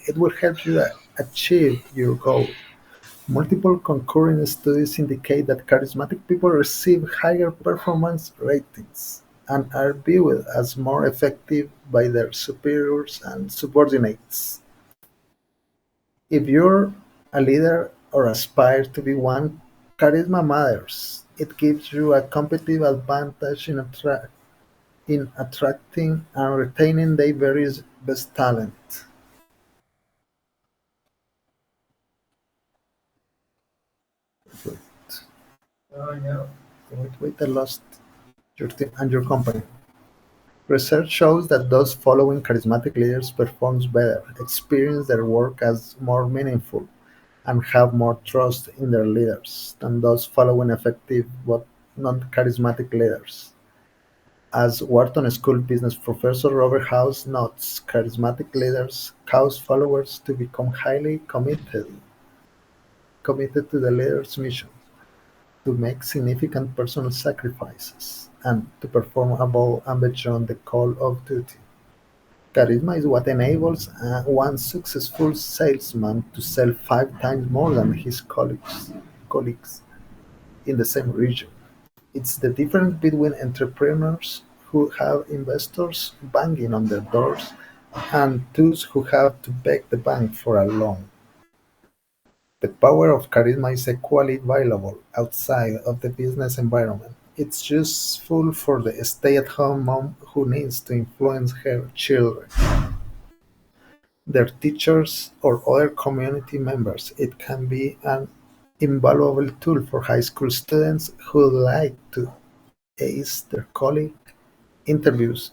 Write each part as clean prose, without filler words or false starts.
It will help you achieve your goal. Multiple concurrent studies indicate that charismatic people receive higher performance ratings and are viewed as more effective by their superiors and subordinates. If you're a leader or aspire to be one, charisma matters. It gives you a competitive advantage in attracting and retaining the very best talent. Wait, wait, I lost your team and your company. Research shows that those following charismatic leaders perform better, experience their work as more meaningful, and have more trust in their leaders than those following effective but non-charismatic leaders. As Wharton School business professor Robert House notes, charismatic leaders cause followers to become highly committed to the leader's mission, to make significant personal sacrifices, and to perform above and beyond the call of duty. Charisma is what enables one successful salesman to sell 5 times more than his colleagues in the same region. It's the difference between entrepreneurs who have investors banging on their doors and those who have to beg the bank for a loan. The power of charisma is equally valuable outside of the business environment. It's useful for the stay-at-home mom who needs to influence her children, their teachers, or other community members. It can be an invaluable tool for high school students who like to ace their college interviews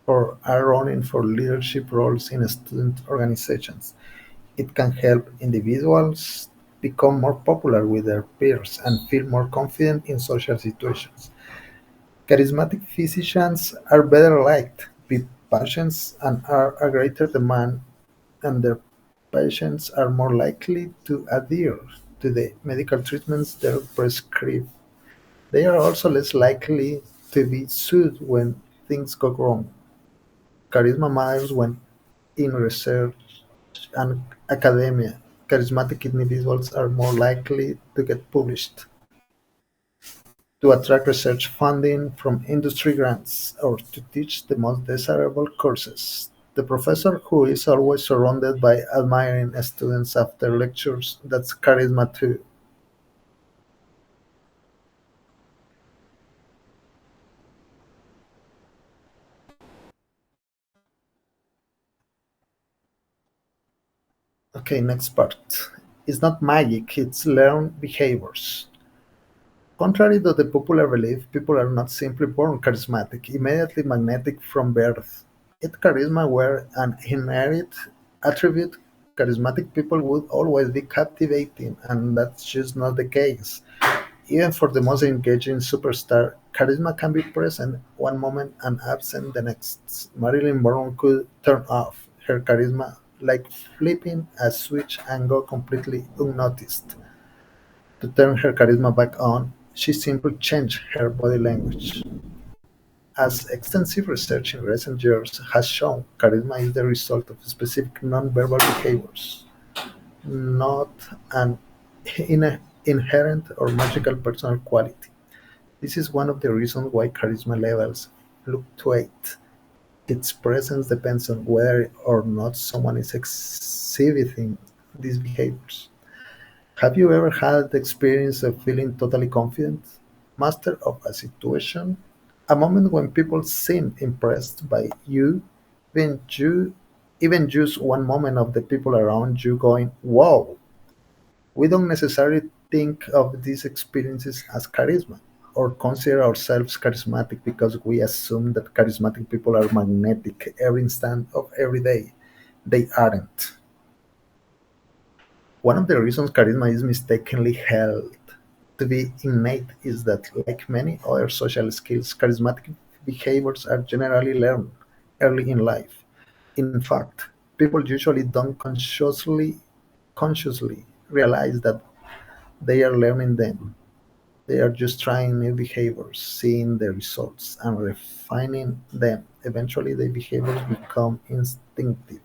or are running for leadership roles in student organizations. It can help individuals become more popular with their peers and feel more confident in social situations. Charismatic physicians are better liked with patients and are a greater demand, and their patients are more likely to adhere to the medical treatments they prescribe. They are also less likely to be sued when things go wrong. Charisma matters when in research and academia. Charismatic individuals are more likely to get published, to attract research funding from industry grants, or to teach the most desirable courses. The professor who is always surrounded by admiring students after lectures, that's charisma too. Okay, next part. It's not magic, it's learned behaviors. Contrary to the popular belief, people are not simply born charismatic, immediately magnetic from birth. If charisma were an inherent attribute, charismatic people would always be captivating, and that's just not the case. Even for the most engaging superstar, charisma can be present one moment and absent the next. Marilyn Monroe could turn off her charisma like flipping a switch and go completely unnoticed. To turn her charisma back on, she simply changed her body language. As extensive research in recent years has shown, charisma is the result of specific nonverbal behaviors, not an inherent or magical personal quality. This is one of the reasons why charisma levels fluctuate. Its presence depends on whether or not someone is exhibiting these behaviors. Have you ever had the experience of feeling totally confident, master of a situation? A moment when people seem impressed by you, even you, even just one moment of the people around you going, "Wow!" We don't necessarily think of these experiences as charisma or consider ourselves charismatic because we assume that charismatic people are magnetic every instant of every day. They aren't. One of the reasons charisma is mistakenly held to be innate is that, like many other social skills, charismatic behaviors are generally learned early in life. In fact, people usually don't consciously realize that they are learning them. They are just trying new behaviors, seeing the results, and refining them. Eventually, the behaviors become instinctive.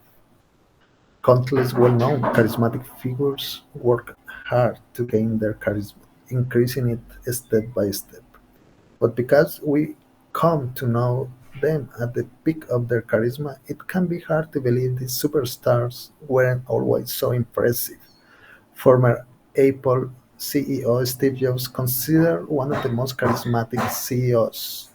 Countless well-known charismatic figures work hard to gain their charisma, increasing it step by step. But because we come to know them at the peak of their charisma, it can be hard to believe these superstars weren't always so impressive. Former Apple CEO Steve Jobs considered one of the most charismatic CEOs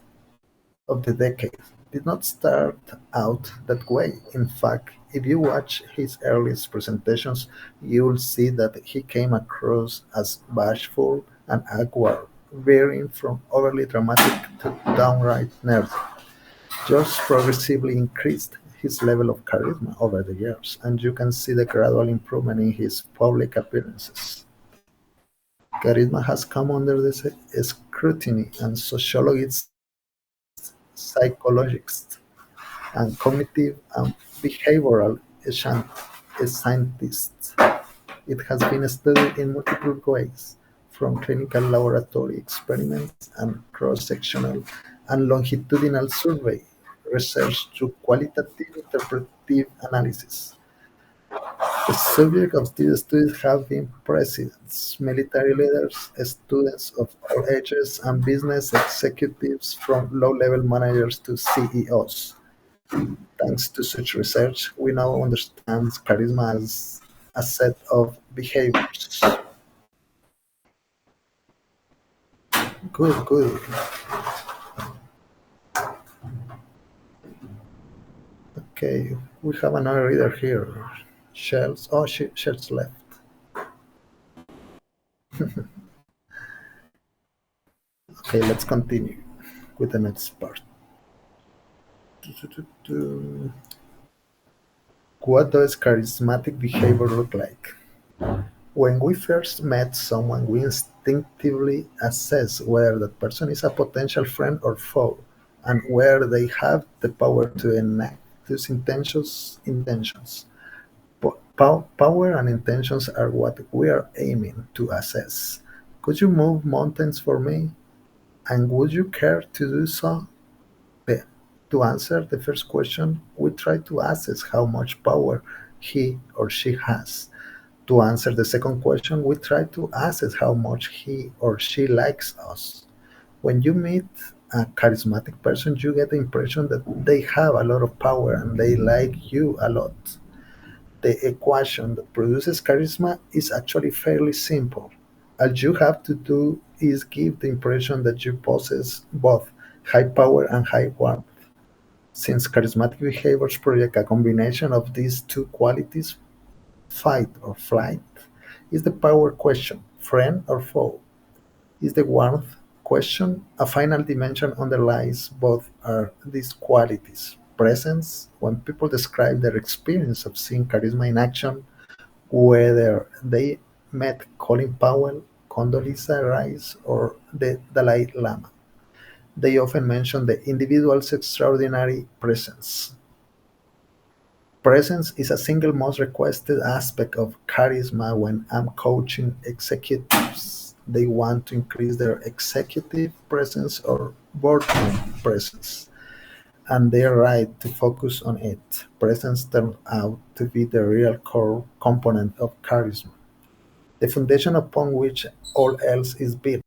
of the decade. Did not start out that way. In fact, if you watch his earliest presentations, you'll see that he came across as bashful and awkward, varying from overly dramatic to downright nerdy. George progressively increased his level of charisma over the years, and you can see the gradual improvement in his public appearances. Charisma has come under the scrutiny, and sociologists, psychologists, and cognitive and behavioral scientists. It has been studied in multiple ways, from clinical laboratory experiments and cross-sectional and longitudinal survey research to qualitative interpretive analysis. The subject of these studies have been presidents, military leaders, students of all ages, and business executives from low-level managers to CEOs. Thanks to such research, we now understand charisma as a set of behaviors. Good, good. Okay, we have another reader here. Shells. Oh, Shells left. Okay, let's continue with the next part. What does charismatic behavior look like? When we first met someone, we instinctively assess whether that person is a potential friend or foe, and where they have the power to enact those intentions. Power and intentions are what we are aiming to assess. Could you move mountains for me? And would you care to do so? The- To answer the first question, we try to assess how much power he or she has. To answer the second question, we try to assess how much he or she likes us. When you meet a charismatic person, you get the impression that they have a lot of power and they like you a lot. The equation that produces charisma is actually fairly simple. All you have to do is give the impression that you possess both high power and high warmth. Since charismatic behaviors project a combination of these two qualities, fight or flight, is the power question friend or foe? Is the warmth question a final dimension underlies both are these qualities? Presence, when people describe their experience of seeing charisma in action, whether they met Colin Powell, Condoleezza Rice, or the Dalai Lama. They often mention the individual's extraordinary presence. Presence is a single most requested aspect of charisma when I'm coaching executives. They want to increase their executive presence or boardroom presence, and they're right to focus on it. Presence turns out to be the real core component of charisma, the foundation upon which all else is built.